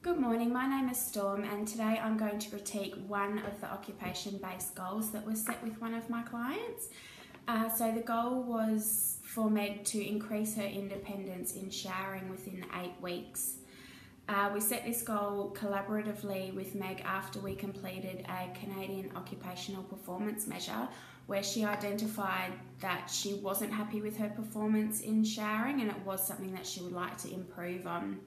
Good morning, my name is Storm and today I'm going to critique one of the occupation-based goals that was set with one of my clients. So the goal was for Meg to increase her independence in showering within 8 weeks. We set this goal collaboratively with Meg after we completed a Canadian occupational performance measure where she identified that she wasn't happy with her performance in showering and it was something that she would like to improve on.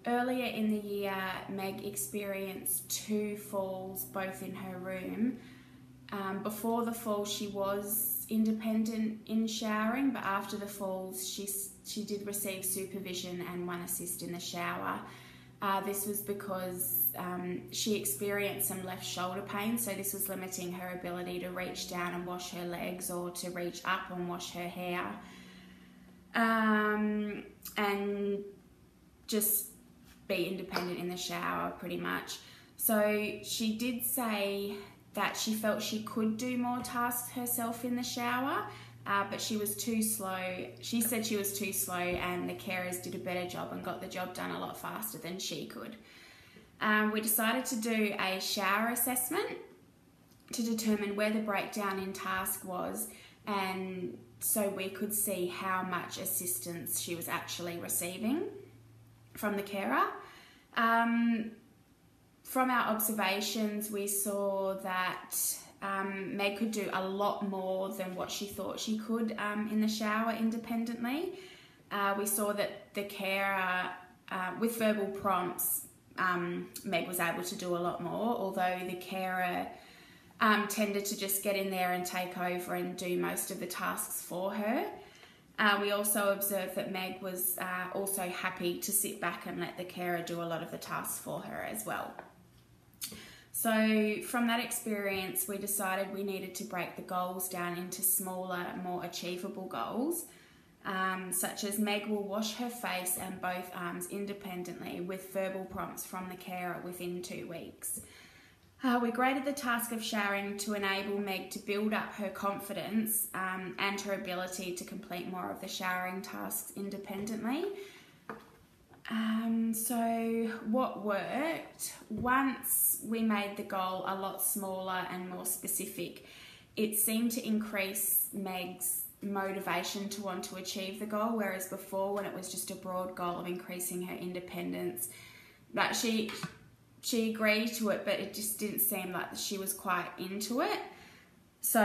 Earlier in the year, Meg experienced 2 falls, both in her room. Before the fall, she was independent in showering, but after the falls, she did receive supervision and 1 assist in the shower. This was because she experienced some left shoulder pain, so this was limiting her ability to reach down and wash her legs or to reach up and wash her hair. And just be independent in the shower pretty much. So she did say that she felt she could do more tasks herself in the shower, but she was too slow. She said she was too slow and the carers did a better job and got the job done a lot faster than she could. We decided to do a shower assessment to determine where the breakdown in task was, and so we could see how much assistance she was actually receiving from the carer. From our observations, we saw that Meg could do a lot more than what she thought she could in the shower independently. We saw that the carer, with verbal prompts, Meg was able to do a lot more, although the carer tended to just get in there and take over and do most of the tasks for her. We also observed that Meg was also happy to sit back and let the carer do a lot of the tasks for her as well. So from that experience, we decided we needed to break the goals down into smaller, more achievable goals, such as Meg will wash her face and both arms independently with verbal prompts from the carer within 2 weeks. We graded the task of showering to enable Meg to build up her confidence and her ability to complete more of the showering tasks independently. So what worked? Once we made the goal a lot smaller and more specific, it seemed to increase Meg's motivation to want to achieve the goal, whereas before, when it was just a broad goal of increasing her independence, that she agreed to it, but it just didn't seem like she was quite into it. So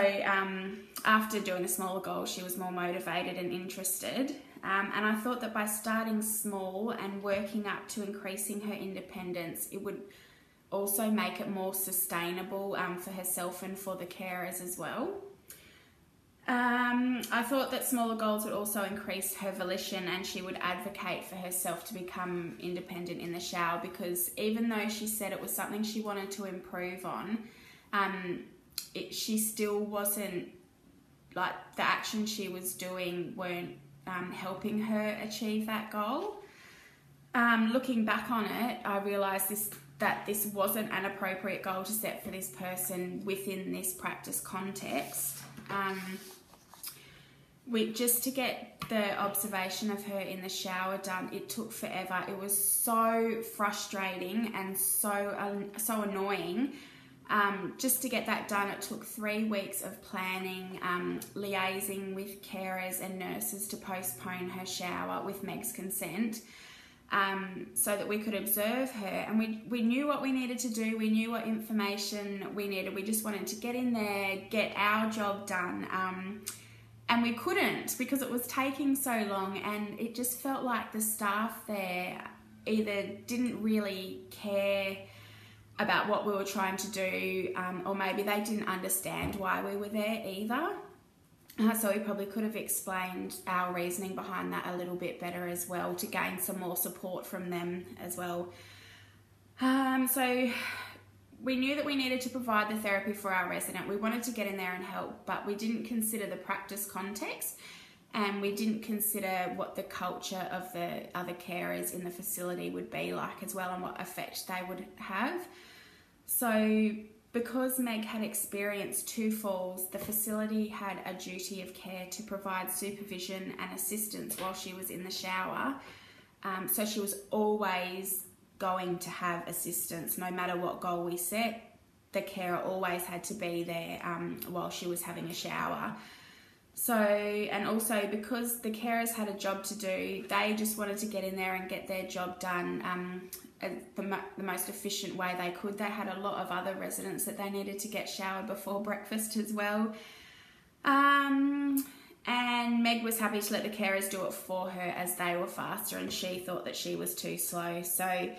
after doing the smaller goal, she was more motivated and interested. And I thought that by starting small and working up to increasing her independence, it would also make it more sustainable for herself and for the carers as well. I thought that smaller goals would also increase her volition and she would advocate for herself to become independent in the shower, because even though she said it was something she wanted to improve on, she still wasn't, like, the actions she was doing weren't helping her achieve that goal. Looking back on it, I realised that this wasn't an appropriate goal to set for this person within this practice context. Just to get the observation of her in the shower done, it took forever. It was so frustrating and so annoying. Just to get that done, it took 3 weeks of planning, liaising with carers and nurses to postpone her shower with Meg's consent, so that we could observe her. And we knew what we needed to do. We knew what information we needed. We just wanted to get in there, get our job done. And we couldn't because it was taking so long, and it just felt like the staff there either didn't really care about what we were trying to do, or maybe they didn't understand why we were there either. So we probably could have explained our reasoning behind that a little bit better as well to gain some more support from them as well. So we knew that we needed to provide the therapy for our resident. We wanted to get in there and help, but we didn't consider the practice context, and we didn't consider what the culture of the other carers in the facility would be like as well, and what effect they would have. So because Meg had experienced 2 falls, the facility had a duty of care to provide supervision and assistance while she was in the shower. So she was always going to have assistance. No matter what goal we set, the carer always had to be there while she was having a shower. So, and also because the carers had a job to do, they just wanted to get in there and get their job done the most efficient way they could. They had a lot of other residents that they needed to get showered before breakfast as well. And Meg was happy to let the carers do it for her as they were faster, and she thought that she was too slow. So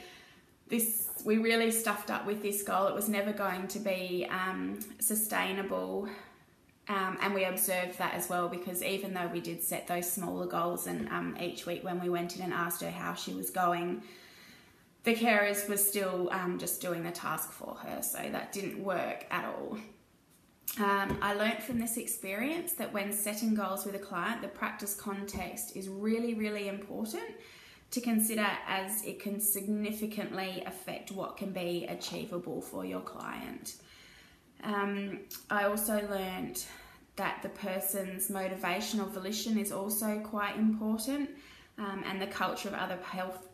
we really stuffed up with this goal. It was never going to be sustainable. And we observed that as well, because even though we did set those smaller goals, and each week when we went in and asked her how she was going, the carers were still just doing the task for her, so that didn't work at all. I learnt from this experience that when setting goals with a client, the practice context is really, really important to consider, as it can significantly affect what can be achievable for your client. I also learnt that the person's motivation or volition is also quite important, and the culture of other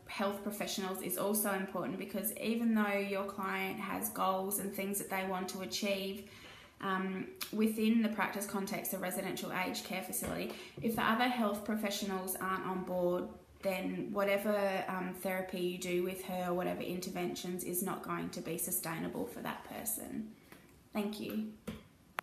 health professionals is also important, because even though your client has goals and things that they want to achieve within the practice context of residential aged care facility, if the other health professionals aren't on board, then whatever therapy you do with her, or whatever interventions, is not going to be sustainable for that person. Thank you.